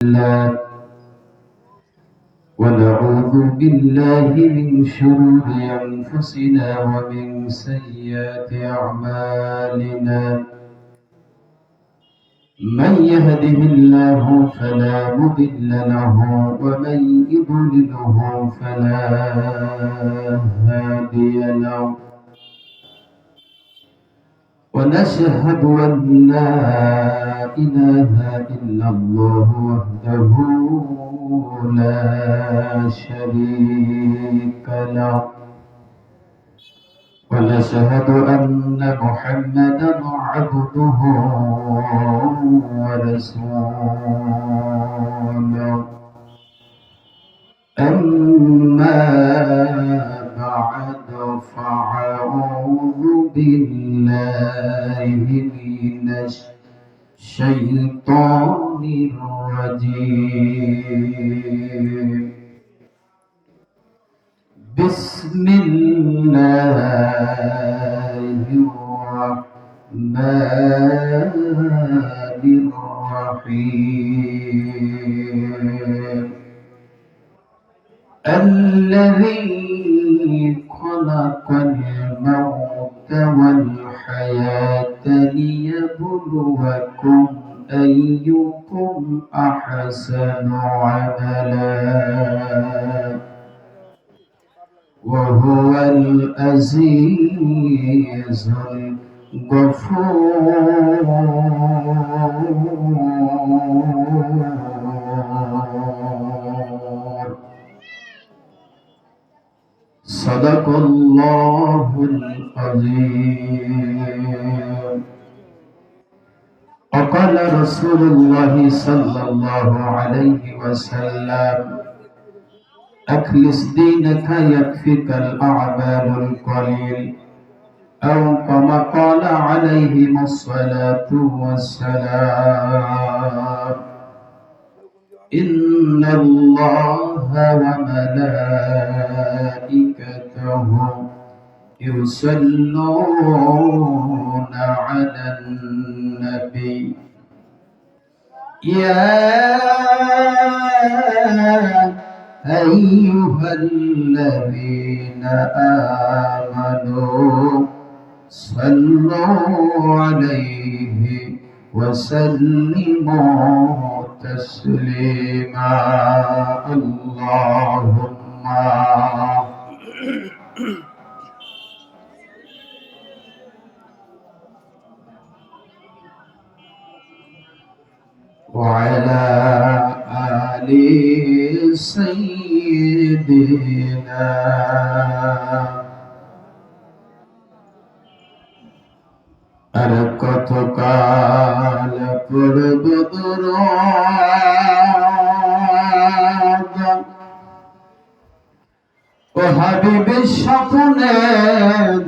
الله ونعوذ بالله من شرور أنفسنا ومن سيئات أعمالنا من يهده الله فلا مضل له ومن يضلله فلا هادي له ونشهد أن لا إله إلا الله وحده لا شريك له ونشهد أن محمدا عبده ورسوله أما بعد فأعوذ بالله من الشيطان الرجيم بسم الله الرحمن الرحيم الذي خلق الموت والحياة ليبلوكم أيكم أحسن عملا وهو العزيز الغفور صدق الله العظيم وقال رسول الله صلى الله عليه وسلم أخلص دينك يكفيك الأعمال القليل أو كما قال عليه الصلاة والسلام إن الله وملائكته يصلون على النبي يا أيها الذين آمنوا صلوا عليه وسلموا تسليما اللهم وعلى آل سيدنا আর কতকাল পড়ব দরদ ও হাবিবের স্বপ্নে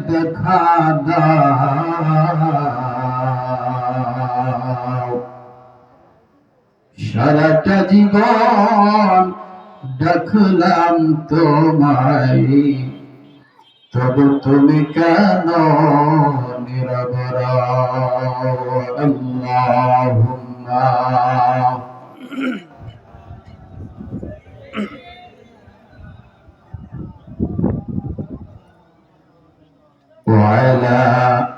দেখা দাও সারাটা জীবন ডাকলাম তোমায় তবু তুমি কেন নীরব আল্লাহুম্মা وعلى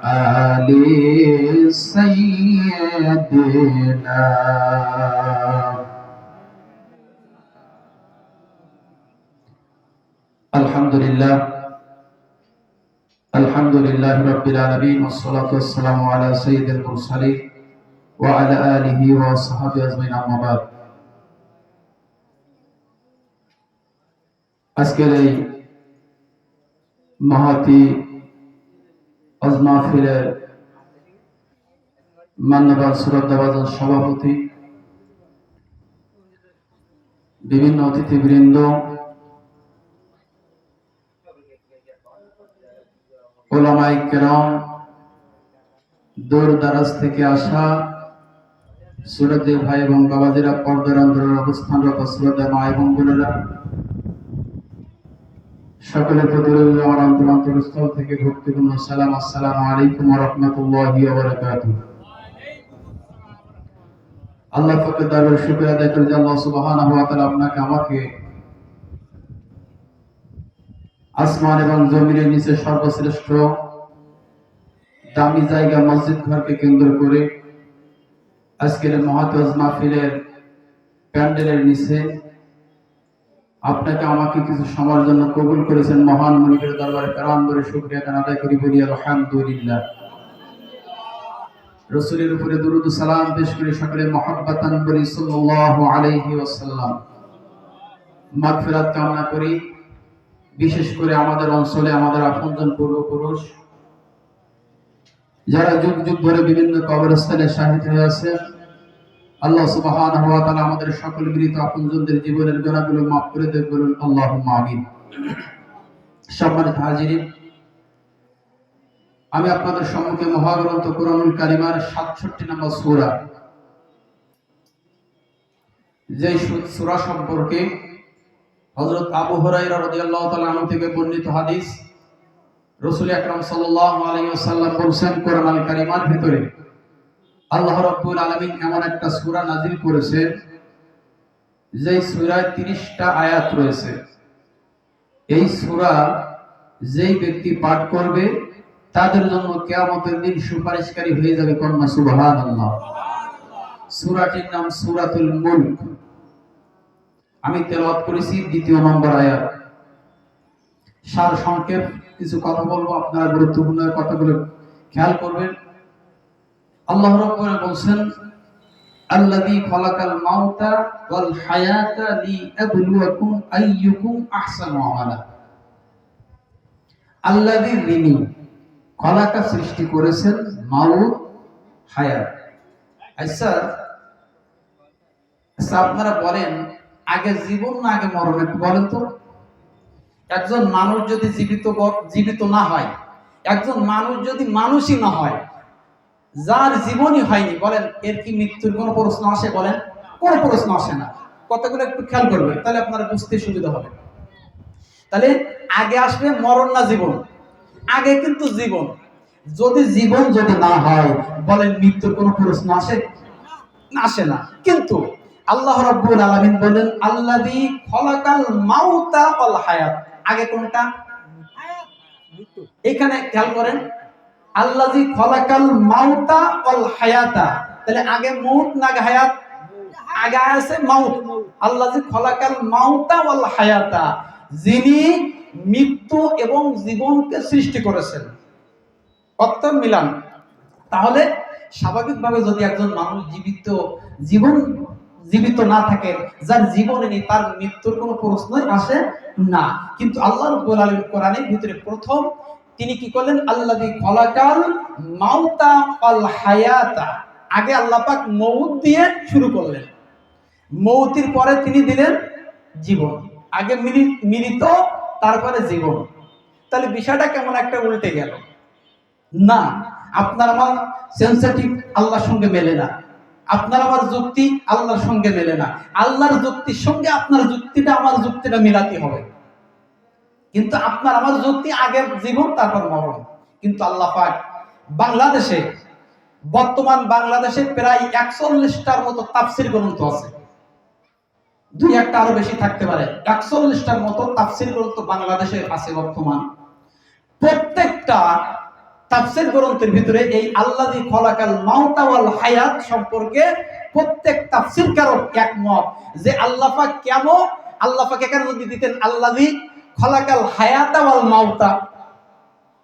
آل سيدنا الحمد لله رب العالمين والصلاة والسلام على سيد المرسلين وعلى آله وصحبه أجمعين أما بعد আজকের এই মহতী আজমাফিলের মান্যবর শ্রদ্ধাভাজন সভাপতি বিভিন্ন অতিথিবৃন্দ ওলামায়ে কেরাম দূর দারাজ থেকে আসা শ্রদ্ধেয় ভাই এবং বাবাজিরা পর্দার অন্তরের অবস্থানরত শ্রদ্ধেয় মা এবং বোনেরা সকলের প্রতি রইল আমার অন্তরস্থল থেকে ভক্তিপূর্ণ সালাম আসসালামু আলাইকুম ওয়া রাহমাতুল্লাহি ওয়া বারাকাতুহু আল্লাহ পাকের দরবারে শুকরিয়া আদায় করি যে আল্লাহ সুবহানাহু ওয়া তাআলা আপনাকে আমাকে আসমান এবং জমিনের নিচে সর্বশ্রেষ্ঠ দামি জায়গা মসজিদ ঘরকে কেন্দ্র করে আজকের মহাতাজ মাহফিলের প্যান্ডেলের নিচে আপনাকে আমাকে কিছু সময়ের জন্য কবুল করেছেন। মহান মালিকের দরবারে কারাম করে শুকরিয়া আদায় করি, বলি আলহামদুলিল্লাহ। রাসূলের উপরে দুরূদ ও সালাম পেশ করে সকলে মুহাব্বাতান বলি সাল্লাল্লাহু আলাইহি ওয়াসাল্লাম। মাগফিরাত কামনা করি, বিশেষ করে আমাদের অঞ্চলে আমাদের আপনজন পূর্বপুরুষ যারা যুগ যুগ ধরে বিভিন্ন কবরস্থানে শাহীদ হয়ে আছে, আল্লাহ সুবহানাহু ওয়া তাআলা আমাদের সকল মৃত আপনজনদের জীবনের গুনাহগুলো মাফ করে দেন, বলুন আল্লাহুম্মা আমিন। সম্মানিত হাজিরিন, আমি আপনাদের সম্মুখে মহাগ্রন্থ কুরআনুল কারীমের ৬৭ নম্বর সূরা, যে সূরা সম্পর্কে হযরত আবু হুরায়রা রাদিয়াল্লাহু তাআলা আনহু থেকে বর্ণিত হাদিস, রাসূল আকরাম সাল্লাল্লাহু আলাইহি ওয়াসাল্লাম বলেছেন, কুরআনুল কারীমের ভিতরে আল্লাহ রাব্বুল আলামিন এমন একটা সূরা নাযিল করেছেন যে সূরায় ৩০টা আয়াত রয়েছে। এই সূরা যেই ব্যক্তি পাঠ করবে তাদের জন্য কিয়ামতের দিন সুপারিশকারী হয়ে যাবে। কন্যা সুবহানাল্লাহ। সূরাটির নাম সূরাতুল মুলক। আমি তেলাওয়াত করেছি ২য় নম্বর আয়াত। সার সংক্ষেপ কিছু কথা বলবো, আপনারা গুরুত্বপূর্ণ কথাগুলো খেয়াল করবেন। আল্লাহ রাব্বুল বলেন, আল্লাযী খালাকাল মাউতা ওয়াল হায়াতা লিয়াবলুয়াকুম আইয়ুকুম আহসানু আমালা। আল্লাযী যিনি খালাকা সৃষ্টি করেছেন মাউত হায়াত। আচ্ছা আপনারা বলেন, আগে জীবন না আগে মরণ? একটু বলেন তো। একজন মানুষ যদি জীবিত না হয়, একজন মানুষ যদি মানুষই না হয়, যার জীবনই হয়নি, বলেন এর কি মৃত্যুর কোনো প্রশ্ন আসে? বলেন কোনো প্রশ্ন আসে না। কথাগুলো একটু খেয়াল করবেন, তাহলে আপনারা বুঝতে সুবিধা হবে। তাহলে আগে আসবে মরণ না জীবন? আগে কিন্তু জীবন। যদি জীবন যদি না হয়, বলেন মৃত্যুর কোনো প্রশ্ন আসে? আসে না। কিন্তু আল্লাহ রাব্বুল আলামিন বলেন, আল্লাযী খালাকাল মাউতা ওয়াল হায়াত। আগে কোনটা? মৃত্যু। এখানে খেয়াল করেন, আল্লাযী খালাকাল মাউতা ওয়াল হায়াতা। তাহলে আগে মউত না আগে হায়াত? আগে আছে মাউত। আল্লাযী খালাকাল মাউতা ওয়াল হায়াতা, যিনি মৃত্যু এবং জীবনকে সৃষ্টি করেছেন। অর্থ মিলান। তাহলে স্বাভাবিকভাবে যদি একজন মানুষ জীবিত না থাকে, যার জীবনে নেই, তার মৃত্যুর কোনো প্রশ্নই আসে না। কিন্তু আল্লাহ রাব্বুল আলামিন কোরআনের ভিতরে প্রথম তিনি কি করলেন? আল্লাযী খালাকাল মাউতা ওয়াল হায়াতা। আগে আল্লাহ পাক মউত দিয়ে শুরু করলেন, মউতের পরে তিনি দিলেন জীবন। আগে মৃত, তারপরে জীবন। তাহলে বিষয়টা কেমন একটা উল্টে গেল না? আপনার আমার সেন্সিটিভ আল্লাহর সঙ্গে মেলে না, আপনার আমার যুক্তি আল্লাহর সঙ্গে মেলে না। আল্লাহর যুক্তির সঙ্গে আপনার যুক্তিটা, আমার যুক্তিটা মিলাতে হবে। কিন্তু আপনার আমার যুক্তি আগে জীবন তারপর মরণ। কিন্তু আল্লাহ পাক বাংলাদেশে, বর্তমান বাংলাদেশে প্রায় ৪১টার মতো তাফসীর গ্রন্থ আছে। দুই একটা আরো বেশি থাকতে পারে। ৪১টার মতো তাফসীর গ্রন্থ বাংলাদেশে আছে বর্তমান। প্রত্যেকটা তাফসীর গ্রন্থের ভিতরে এই আল্লাযী খালাকাল মাউতা ওয়াল হায়াত সম্পর্কে প্রত্যেক তাফসীরকারক একমত যে আল্লাহ পাক কেন, আল্লাহ পাক এখানে যদি দিতেন আল্লাযী খালাকাল হায়াতা ওয়াল মাউতা,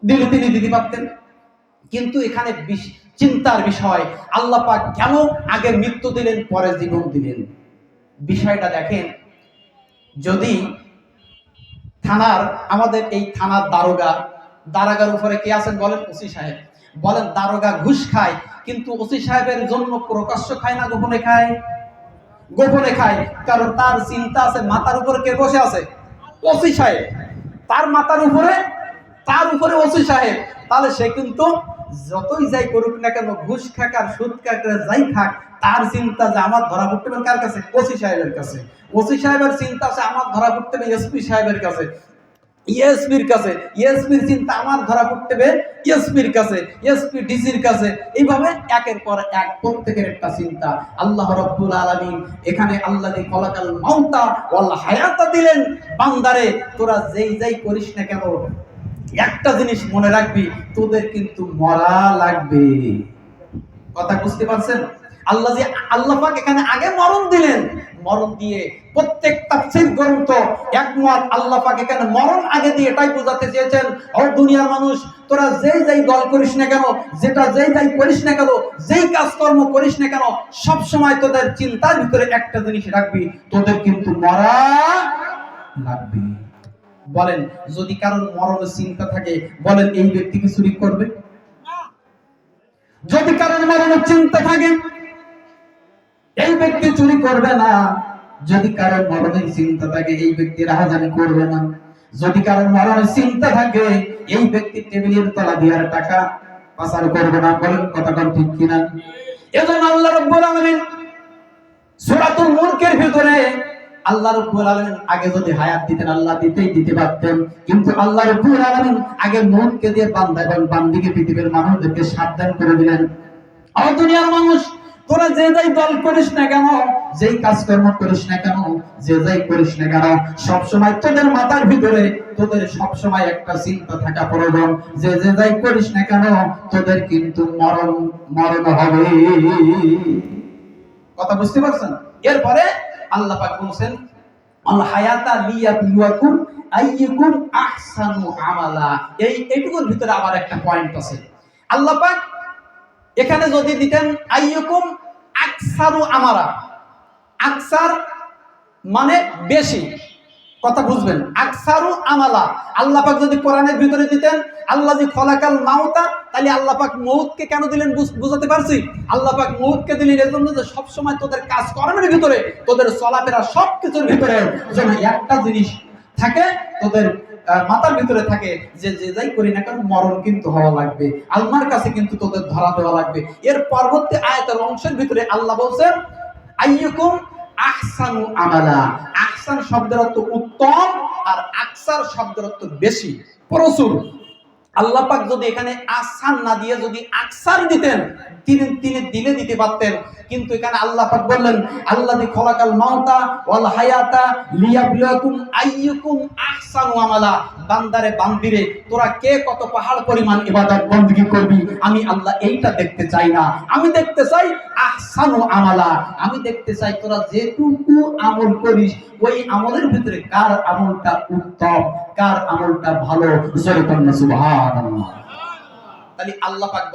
দিলে তিনি দিতে পারতেন। কিন্তু এখানে চিন্তার বিষয়, আল্লাহ পাক কেন আগে মৃত্যু দিলেন পরে জীবন দিলেন? বিষয়টা দেখেন। যদি থানার, আমাদের এই থানার দারোগার উপরে কে আছেন বলেন? ওসি সাহেব। বলেন দারোগা ঘুষ খায়, কিন্তু ওসি সাহেবের জন্য প্রকাশ্য খায় না গোপনে খায়? গোপনে খায়। কারণ তার চিন্তা আছে, মাথার উপরে কে বসে আছে? ওসি সাহেব। তার মাথার উপরে, তার উপরে ওসি সাহেব। তাহলে সে কিন্তু যতই যাই করুক না কেন, ঘুষ খাক আর সুদ খাক যাই খাক, তার চিন্তা যে আমার ধরা পড়তে হবে কার কাছে? ওসি সাহেবের কাছে। ওসি সাহেবের চিন্তা আছে আমার ধরা পড়তে হবে এসপি সাহেবের কাছে। এসপির কাছে, এসপির চিন্তা আমার ধরা পড়তে হবে এসপির কাছে, এসপি ডিসির কাছে, এইভাবে একের পর এক প্রত্যেকের একটা চিন্তা। আল্লাহ রাব্বুল আলামিন এখানে আল্লাযী খলাকাল মাউতা ওয়াল হায়াতা দিলেন বান্দারে, তোরা যেই করিস না কেন একটা জিনিস মনে রাখবি, তোদের কিন্তু মরা লাগবে। কথা বুঝতে পারছেন? আল্লাহ পাক এখানে আগে মরণ দিলেন, মরণ দিয়ে প্রত্যেক তাফসীর গ্রন্থ একমত, আল্লাহ পাক এখানে মরণ আগে দিয়ে এটাই বোঝাতে চেয়েছেন, ও দুনিয়ার মানুষ, তোরা যেই দল করিস না কেন, যেটা যেই করিস না কেন, যেই কাজকর্ম করিস না কেন, সব সময় তোদের চিন্তার ভিতরে একটা জিনিস রাখবি, তোদের কিন্তু মরা লাগবে। বলেন, যদি কারোর মরণের চিন্তা থাকে, বলেন এই ব্যক্তি কি চুরি করবে? যদি কারোর মরণের চিন্তা থাকে, এই ব্যক্তি চুরি করবে না। যদি কারোর মরণের চিন্তা থাকে, এই ব্যক্তি রাহাজানি করবে না। যদি কারোর মরণের চিন্তা থাকে, এই ব্যক্তি টেবিলের তলা দিয়ে টাকা পাচার করবে না। বলেন কথাটা ঠিক কিনা? এজন্য আল্লাহ রাব্বুল আলামিন সূরাতুল মুলকের ভিতরে আল্লাহ রাব্বুল আলামিন আগে যদি হায়াত দিতেন, আল্লাহ দিতে পারতেন, কিন্তু আল্লাহ রাব্বুল আলামিন আগে মনকে দিয়ে বান্দা এবং বান্দিকে, পৃথিবীর মানুষদেরকে সাবধান করে দিলেন, আর দুনিয়ার মানুষ, তোরা যেই দল করিস না কেন, যেই কাজকর্ম করিস না কেন, যেই করিস না কেন, সব সময় তোদের মাথার ভিতরে, তোদের সব সময় একটা চিন্তা থাকা প্রয়োজন, যেই করিস না কেন, তোদের কিন্তু মরণ হবে। কথা বুঝতে পারছেন? এরপরে আল্লাহ পাক বলেন, আল হায়াতা লিয়াবলুয়াকুম আইয়ুকুম আহসানু আমালা। এইটুকুর ভিতরে আবার একটা পয়েন্ট আছে। আল্লাহ পাক এখানে যদি দিতেন আইয়ুকুম আকসারু আমারা, আকসার মানে বেশি, কথা বুঝবেন, আকসারু আমালা। আল্লাহ পাক যদি কোরআনের ভিতরে দিতেন আল্লাযী খলাকাল মাউতা, তাহলে আল্লাহ পাক মউতকে কেন দিলেন বুঝাতে পারছি? আল্লাহ পাক মউতকে দিলেন এজন্য যে সব সময় তোদের কাজ কর্মের ভিতরে, তোদের চলাফেরা সবকিছুর ভিতরে যেন একটা জিনিস থাকে, তোদের মাথার ভিতরে থাকে, যে যাই করি না কেন মরণ কিন্তু হওয়া লাগবে, আল্লাহর কাছে কিন্তু তোদের ধরা দেওয়া লাগবে। এর পরবর্তী আয়াতের অংশের ভিতরে আল্লাহ বলছেন আইয়ুকুম আহসানু আমালা। আহসান শব্দের অর্থ উত্তম, আর আকসার শব্দের অর্থ বেশি, প্রচুর। আল্লাহ পাক যদি এখানে আহসান না দিয়ে যদি আকসার দিতেন, তিনি দিতে পারতেন, কিন্তু এখানে আল্লাহ পাক বললেন আল্লাযী খলাকাল মাউতা ওয়াল হায়াতা লিয়াবলুয়াকুম আইয়ুকুম আহসানু আমালা। বান্দারে বান্দিরে, তোরা কে কত পাহাড় পরিমাণ ইবাদত বندگی করবি, আমি আল্লাহ এইটা দেখতে চাই না। আমি দেখতে চাই আহসানু আমালা। আমি দেখতে চাই তোরা যেটুকু আমল করিস, ওই আমলের ভিতরে কার আমলটা উত্তম, কার আমলটা ভালো। জোরে বলেন সুবহানাল্লাহ। তাহলে আল্লাহ পাক